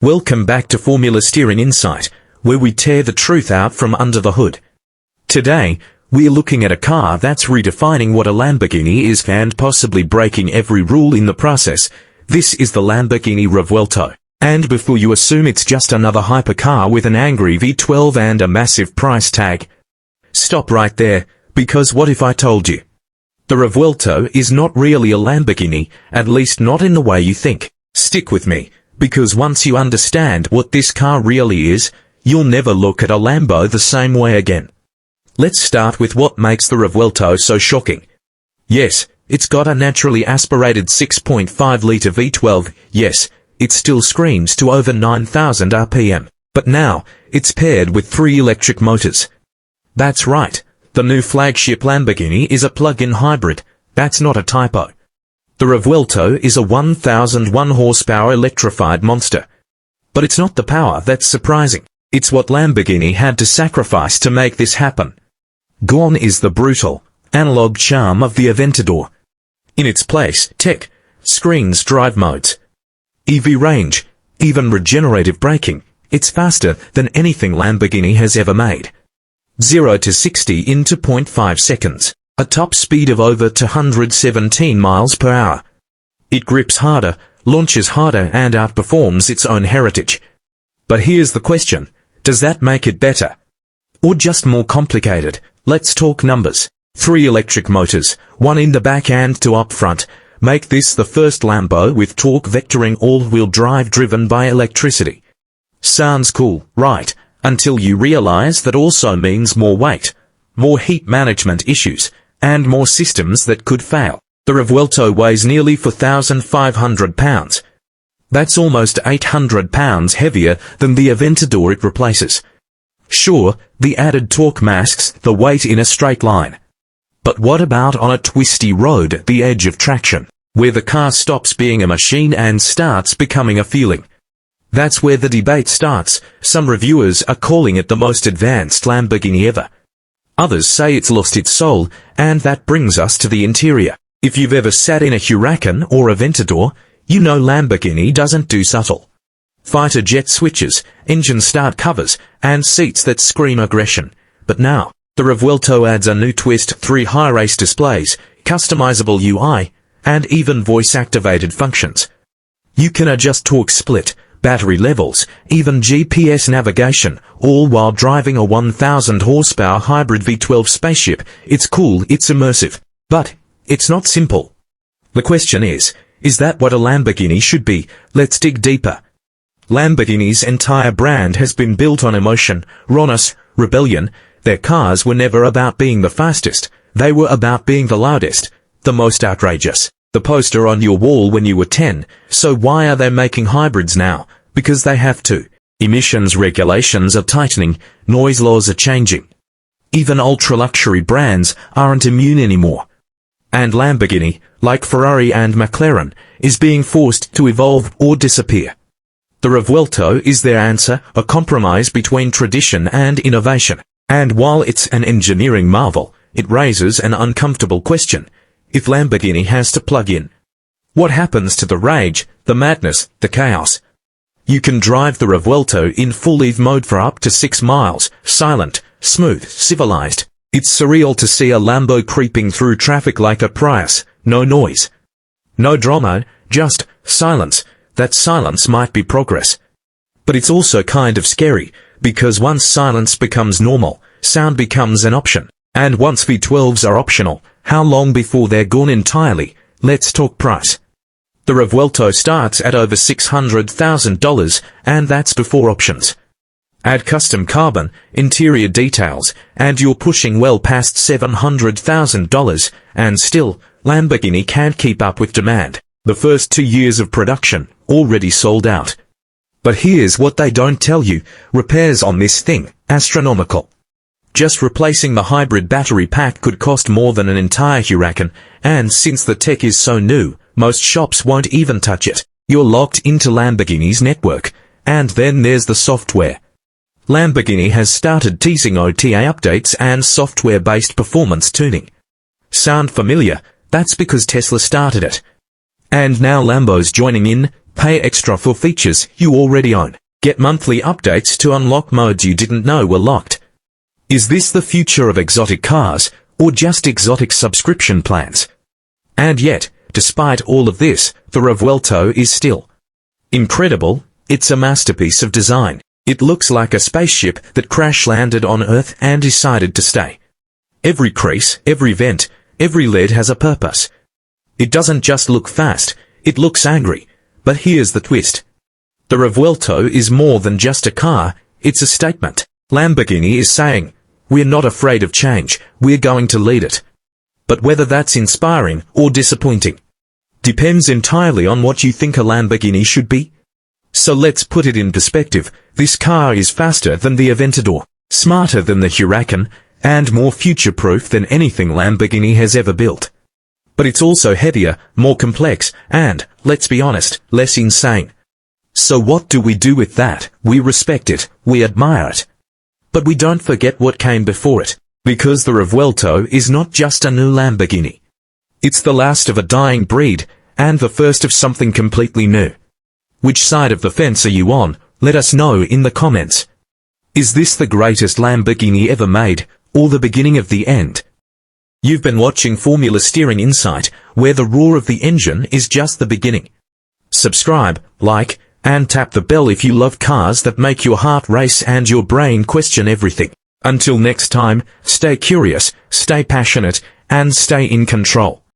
Welcome back to Formula Steering Insight, where we tear the truth out from under the hood. Today, we're looking at a car that's redefining what a Lamborghini is and possibly breaking every rule in the process. This is the Lamborghini Revuelto. And before you assume it's just another hypercar with an angry V12 and a massive price tag, stop right there, because what if I told you? The Revuelto is not really a Lamborghini, at least not in the way you think. Stick with me, because once you understand what this car really is, you'll never look at a Lambo the same way again. Let's start with what makes the Revuelto so shocking. Yes, it's got a naturally aspirated 6.5-litre V12, yes, it still screams to over 9,000 RPM. But now, it's paired with 3 electric motors. That's right, the new flagship Lamborghini is a plug-in hybrid. That's not a typo. The Revuelto is a 1,001 horsepower electrified monster. But it's not the power that's surprising. It's what Lamborghini had to sacrifice to make this happen. Gone is the brutal, analog charm of the Aventador. In its place, tech, screens, drive modes, EV range, even regenerative braking. It's faster than anything Lamborghini has ever made. 0 to 60 in 2.5 seconds. A top speed of over 217 miles per hour. It grips harder, launches harder and outperforms its own heritage. But here's the question, does that make it better? Or just more complicated? Let's talk numbers. 3 electric motors, 1 in the back and 2 up front, make this the first Lambo with torque vectoring all-wheel drive driven by electricity. Sounds cool, right? Until you realize that also means more weight, more heat management issues, and more systems that could fail. The Revuelto weighs nearly 4,500 pounds. That's almost 800 pounds heavier than the Aventador it replaces. Sure, the added torque masks the weight in a straight line. But what about on a twisty road at the edge of traction, where the car stops being a machine and starts becoming a feeling? That's where the debate starts. Some reviewers are calling it the most advanced Lamborghini ever. Others say it's lost its soul, and that brings us to the interior. If you've ever sat in a Huracan or Aventador, you know Lamborghini doesn't do subtle. Fighter jet switches, engine start covers, and seats that scream aggression. But now, the Revuelto adds a new twist: 3 high-race displays, customizable UI, and even voice-activated functions. You can adjust torque split, battery levels, even GPS navigation, all while driving a 1,000 horsepower hybrid V12 spaceship. It's cool, it's immersive. But it's not simple. The question is that what a Lamborghini should be? Let's dig deeper. Lamborghini's entire brand has been built on emotion, rawness, rebellion. Their cars were never about being the fastest. They were about being the loudest, the most outrageous. The poster on your wall when you were 10, so why are they making hybrids now? Because they have to. Emissions regulations are tightening, noise laws are changing. Even ultra-luxury brands aren't immune anymore. And Lamborghini, like Ferrari and McLaren, is being forced to evolve or disappear. The Revuelto is their answer, a compromise between tradition and innovation. And while it's an engineering marvel, it raises an uncomfortable question. If Lamborghini has to plug in, what happens to the rage, the madness, the chaos? You can drive the Revuelto in full EV mode for up to 6 miles, silent, smooth, civilized. It's surreal to see a Lambo creeping through traffic like a Prius. No noise, no drama, just silence. That silence might be progress. But it's also kind of scary, because once silence becomes normal, sound becomes an option. And once V12s are optional, how long before they're gone entirely? Let's talk price. The Revuelto starts at over $600,000, and that's before options. Add custom carbon, interior details, and you're pushing well past $700,000, and still, Lamborghini can't keep up with demand. The first 2 years of production, already sold out. But here's what they don't tell you, repairs on this thing, astronomical. Just replacing the hybrid battery pack could cost more than an entire Huracan, and since the tech is so new, most shops won't even touch it. You're locked into Lamborghini's network. And then there's the software. Lamborghini has started teasing OTA updates and software-based performance tuning. Sound familiar? That's because Tesla started it. And now Lambo's joining in. Pay extra for features you already own. Get monthly updates to unlock modes you didn't know were locked. Is this the future of exotic cars, or just exotic subscription plans? And yet, despite all of this, the Revuelto is still incredible. It's a masterpiece of design. It looks like a spaceship that crash-landed on Earth and decided to stay. Every crease, every vent, every lid has a purpose. It doesn't just look fast, it looks angry. But here's the twist. The Revuelto is more than just a car, it's a statement. Lamborghini is saying, we're not afraid of change, we're going to lead it. But whether that's inspiring or disappointing depends entirely on what you think a Lamborghini should be. So let's put it in perspective. This car is faster than the Aventador, smarter than the Huracan, and more future-proof than anything Lamborghini has ever built. But it's also heavier, more complex, and, let's be honest, less insane. So what do we do with that? We respect it, we admire it. But we don't forget what came before it, because the Revuelto is not just a new Lamborghini. It's the last of a dying breed, and the first of something completely new. Which side of the fence are you on? Let us know in the comments. Is this the greatest Lamborghini ever made, or the beginning of the end? You've been watching Formula Steering Insight, where the roar of the engine is just the beginning. Subscribe, like, and tap the bell if you love cars that make your heart race and your brain question everything. Until next time, stay curious, stay passionate, and stay in control.